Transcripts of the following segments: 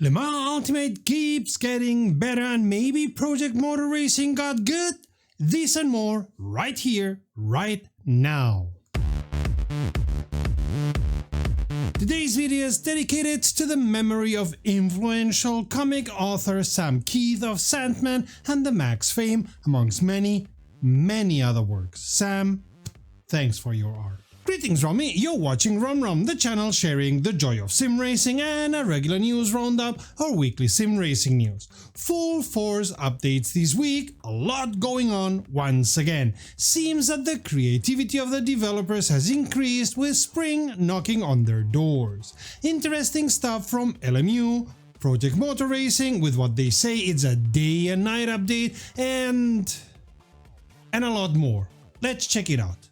Le Mans Ultimate keeps getting better and maybe Project Motor Racing got good? This and more right here, right now. Today's video is dedicated to the memory of influential comic author Sam Keith of Sandman and the Max fame, amongst many other works. Sam, thanks for your art. Greetings Romy, you're watching WromWrom, the channel sharing the joy of sim racing and a regular news roundup, our weekly sim racing news. Full force updates this week, a lot going on once again. Seems that the creativity of the developers has increased with spring knocking on their doors. Interesting stuff from LMU, Project Motor Racing with what they say it's a day and night update, and a lot more. Let's check it out.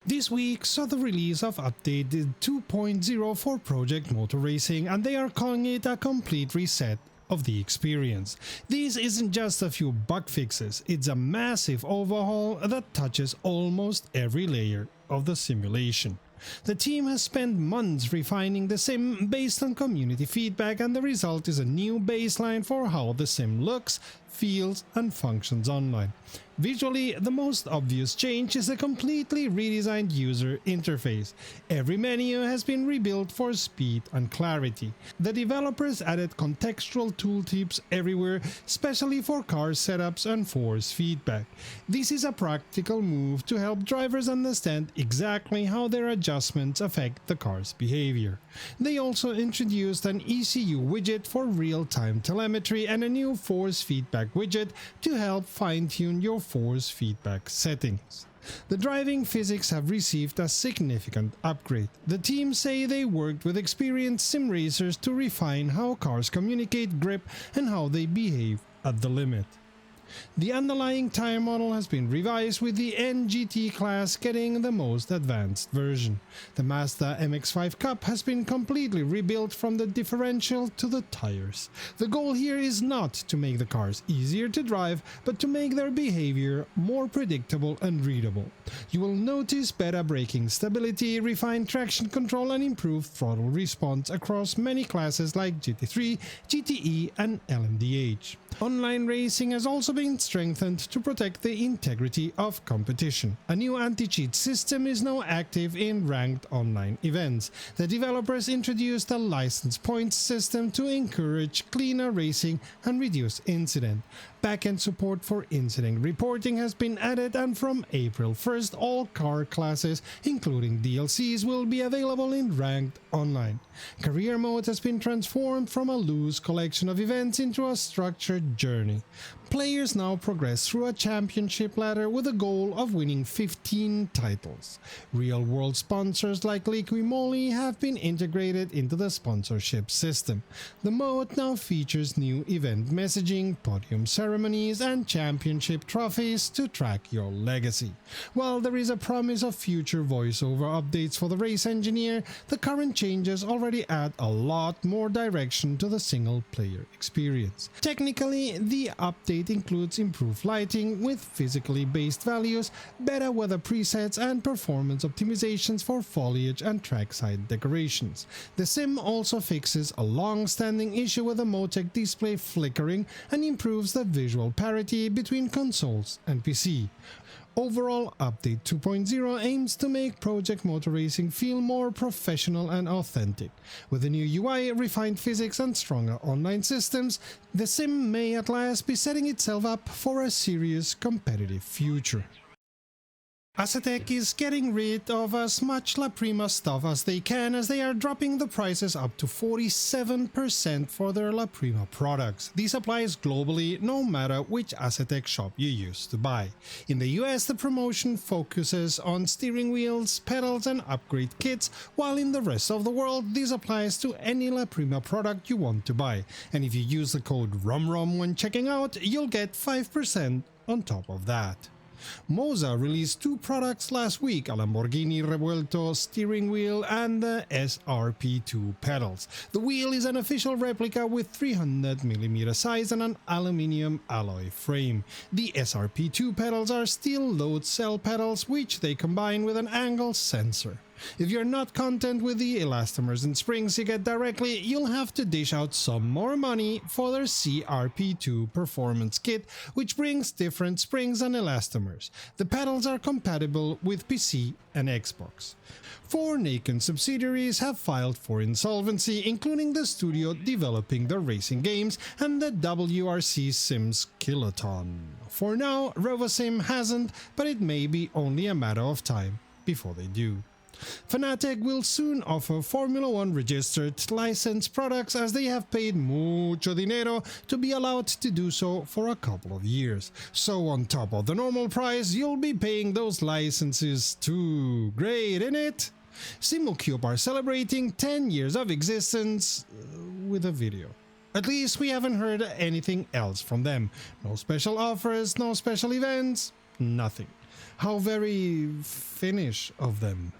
This week saw the release of update 2.0 for Project Motor Racing, and they are calling it a complete reset of the experience. This isn't just a few bug fixes, it's a massive overhaul that touches almost every layer of the simulation. The team has spent months refining the sim based on community feedback, and the result is a new baseline for how the sim looks, feels and functions online. Visually, the most obvious change is a completely redesigned user interface. Every menu has been rebuilt for speed and clarity. The developers added contextual tooltips everywhere, especially for car setups and force feedback. This is a practical move to help drivers understand exactly how their adjustments affect the car's behavior. They also introduced an ECU widget for real-time telemetry and a new force feedback widget to help fine-tune your force feedback settings. The driving physics have received a significant upgrade. The team say they worked with experienced sim racers to refine how cars communicate grip and how they behave at the limit. The underlying tire model has been revised, with the NGT class getting the most advanced version. The Mazda MX-5 Cup has been completely rebuilt from the differential to the tires. The goal here is not to make the cars easier to drive, but to make their behavior more predictable and readable. You will notice better braking stability, refined traction control and improved throttle response across many classes like GT3, GTE and LMDH. Online racing has also been strengthened to protect the integrity of competition. A new anti-cheat system is now active in ranked online events. The developers introduced a license points system to encourage cleaner racing and reduce incident. Backend support for incident reporting has been added, and from April 1st all car classes, including DLCs, will be available in ranked online. Career mode has been transformed from a loose collection of events into a structured journey. Players now progress through a championship ladder with a goal of winning 15 titles. Real-world sponsors like Liqui Moly have been integrated into the sponsorship system. The mode now features new event messaging, podium ceremonies and championship trophies to track your legacy. While there is a promise of future voiceover updates for the race engineer, the current changes already add a lot more direction to the single-player experience. Technically, the update includes improved lighting with physically based values, better weather presets and performance optimizations for foliage and trackside decorations. The sim also fixes a long-standing issue with the Motec display flickering and improves the visual parity between consoles and PC. Overall, Update 2.0 aims to make Project Motor Racing feel more professional and authentic. With the new UI, refined physics and stronger online systems, the sim may at last be setting itself up for a serious competitive future. Asetek is getting rid of as much La Prima stuff as they can, as they are dropping the prices up to 47% for their La Prima products. This applies globally, no matter which Asetek shop you used to buy. In the US, the promotion focuses on steering wheels, pedals and upgrade kits, while in the rest of the world this applies to any La Prima product you want to buy. And if you use the code WromWrom when checking out, you'll get 5% on top of that. Moza released two products last week, a Lamborghini Revuelto steering wheel and the SRP2 pedals. The wheel is an official replica with 300mm size and an aluminium alloy frame. The SRP2 pedals are steel load cell pedals, which they combine with an angle sensor. If you're not content with the elastomers and springs you get directly, you'll have to dish out some more money for their CRP2 performance kit, which brings different springs and elastomers. The pedals are compatible with PC and Xbox. 4 Naken subsidiaries have filed for insolvency, including the studio developing the racing games and the WRC Sims Kiloton. For now, RoboSim hasn't, but it may be only a matter of time before they do. Fanatec will soon offer Formula 1 registered licensed products, as they have paid mucho dinero to be allowed to do so for a couple of years. So on top of the normal price, you'll be paying those licenses too. Great, innit? SimuCube are celebrating 10 years of existence with a video. At least we haven't heard anything else from them. No special offers, no special events, nothing. How very Finnish of them.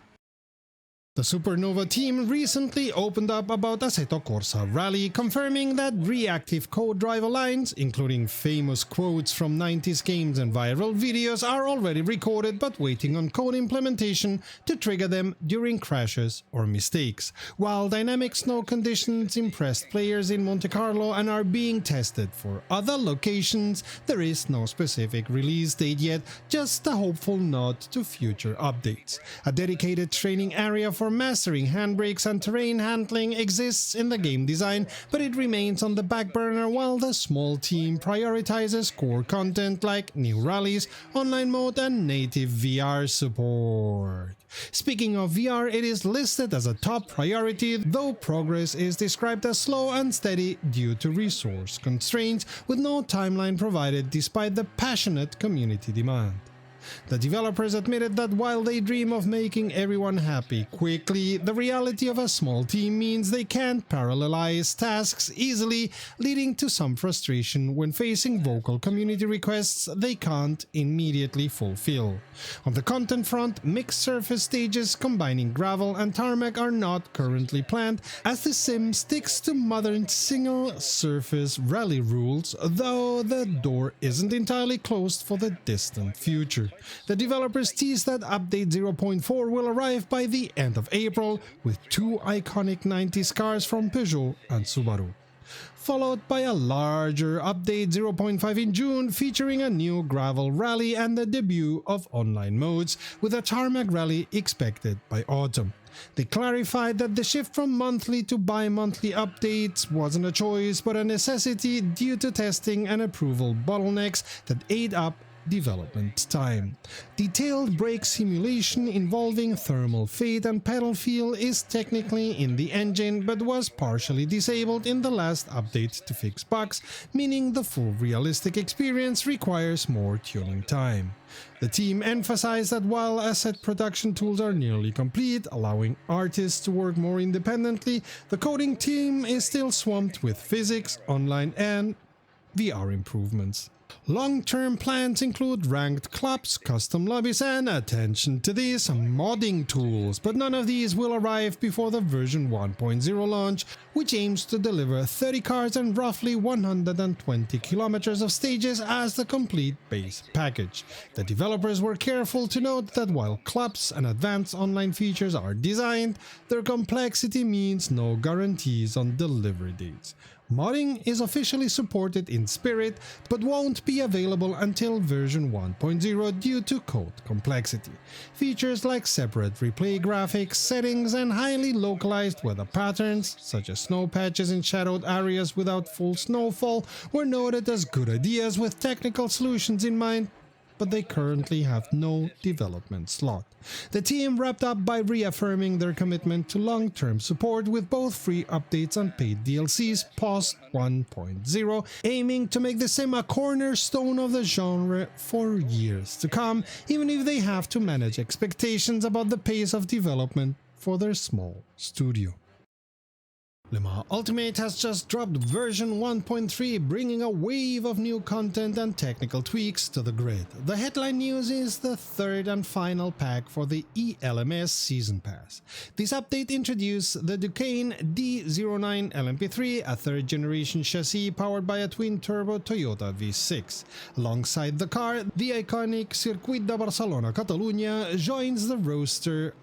The Supernova team recently opened up about Assetto Corsa Rally, confirming that reactive code driver lines, including famous quotes from 90s games and viral videos, are already recorded but waiting on code implementation to trigger them during crashes or mistakes. While dynamic snow conditions impressed players in Monte Carlo and are being tested for other locations, there is no specific release date yet, just a hopeful nod to future updates. A dedicated training area for mastering handbrakes and terrain handling exists in the game design, but it remains on the back burner while the small team prioritizes core content like new rallies, online mode and native VR support. Speaking of VR, it is listed as a top priority, though progress is described as slow and steady due to resource constraints, with no timeline provided despite the passionate community demand. The developers admitted that while they dream of making everyone happy quickly, the reality of a small team means they can't parallelize tasks easily, leading to some frustration when facing vocal community requests they can't immediately fulfill. On the content front, mixed surface stages combining gravel and tarmac are not currently planned, as the sim sticks to modern single surface rally rules, though the door isn't entirely closed for the distant future. The developers tease that update 0.4 will arrive by the end of April, with 2 iconic 90s cars from Peugeot and Subaru, followed by a larger update 0.5 in June featuring a new gravel rally and the debut of online modes, with a tarmac rally expected by autumn. They clarified that the shift from monthly to bi-monthly updates wasn't a choice but a necessity due to testing and approval bottlenecks that ate up development time. Detailed brake simulation involving thermal fade and pedal feel is technically in the engine, but was partially disabled in the last update to fix bugs, meaning the full realistic experience requires more tuning time. The team emphasized that while asset production tools are nearly complete, allowing artists to work more independently, the coding team is still swamped with physics, online and VR improvements. Long-term plans include ranked clubs, custom lobbies and, attention to this, modding tools, but none of these will arrive before the version 1.0 launch, which aims to deliver 30 cars and roughly 120 kilometers of stages as the complete base package. The developers were careful to note that while clubs and advanced online features are designed, their complexity means no guarantees on delivery dates. Modding is officially supported in spirit, but won't be available until version 1.0 due to code complexity. Features like separate replay graphics, settings, and highly localized weather patterns, such as snow patches in shadowed areas without full snowfall, were noted as good ideas with technical solutions in mind, but they currently have no development slot. The team wrapped up by reaffirming their commitment to long-term support with both free updates and paid DLCs post 1.0, aiming to make the sim a cornerstone of the genre for years to come, even if they have to manage expectations about the pace of development for their small studio. Le Mans Ultimate has just dropped version 1.3, bringing a wave of new content and technical tweaks to the grid. The headline news is the third and final pack for the ELMS Season Pass. This update introduced the Duqueine D09 LMP3, a third-generation chassis powered by a twin-turbo Toyota V6. Alongside the car, the iconic Circuit de Barcelona Catalunya joins the roster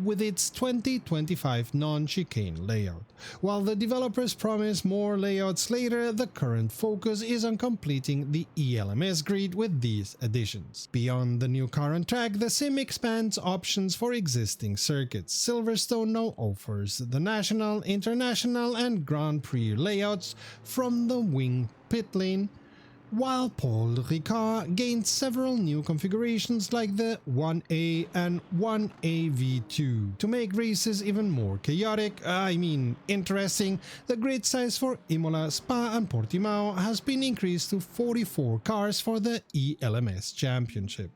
with its 2025 non-chicane layout. While the developers promise more layouts later, the current focus is on completing the ELMS grid with these additions. Beyond the new car and track, the sim expands options for existing circuits. Silverstone now offers the National, International and Grand Prix layouts from the wing pit lane, while Paul Ricard gains several new configurations like the 1A and 1AV2 to make races even more chaotic, interesting. The grid size for Imola, Spa and Portimao has been increased to 44 cars for the ELMS Championship.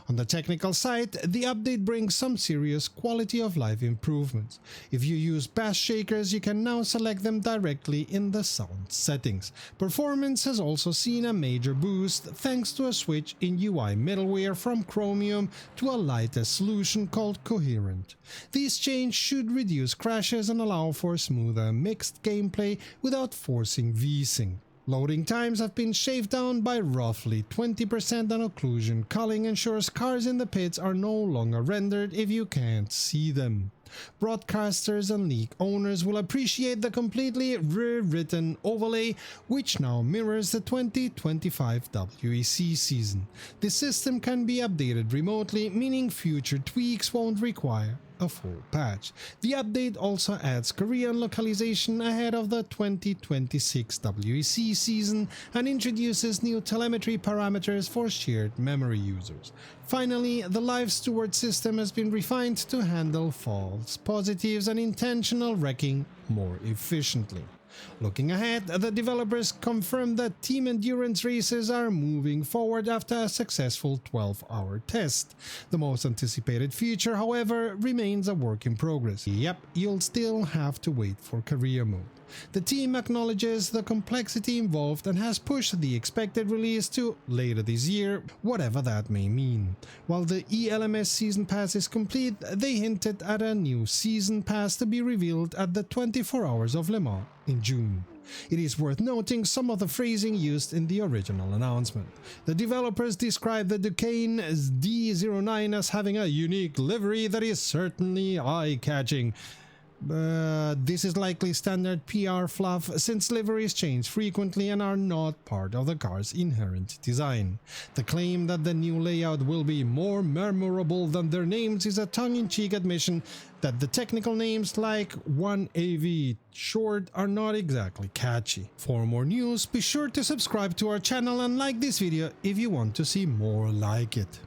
On the technical side, the update brings some serious quality of life improvements. If you use bass shakers, you can now select them directly in the sound settings. Performance has also seen a major boost thanks to a switch in UI middleware from Chromium to a lighter solution called Coherent. These changes should reduce crashes and allow for smoother mixed gameplay without forcing V-Sync. Loading times have been shaved down by roughly 20% and occlusion culling ensures cars in the pits are no longer rendered if you can't see them. Broadcasters and league owners will appreciate the completely rewritten overlay, which now mirrors the 2025 WEC season. The system can be updated remotely, meaning future tweaks won't require a full patch. The update also adds Korean localization ahead of the 2026 WEC season and introduces new telemetry parameters for shared memory users. Finally, the live steward system has been refined to handle false positives and intentional wrecking more efficiently. Looking ahead, the developers confirmed that team endurance races are moving forward after a successful 12-hour test. The most anticipated feature, however, remains a work in progress. Yep, you'll still have to wait for career mode. The team acknowledges the complexity involved and has pushed the expected release to later this year, whatever that may mean. While the ELMS Season Pass is complete, they hinted at a new Season Pass to be revealed at the 24 Hours of Le Mans in June. It is worth noting some of the phrasing used in the original announcement. The developers described the Ducane D09 as having a unique livery that is certainly eye-catching. This is likely standard PR fluff since liveries change frequently and are not part of the car's inherent design. The claim that the new layout will be more memorable than their names is a tongue-in-cheek admission that the technical names like 1AV short are not exactly catchy. For more news, be sure to subscribe to our channel and like this video if you want to see more like it.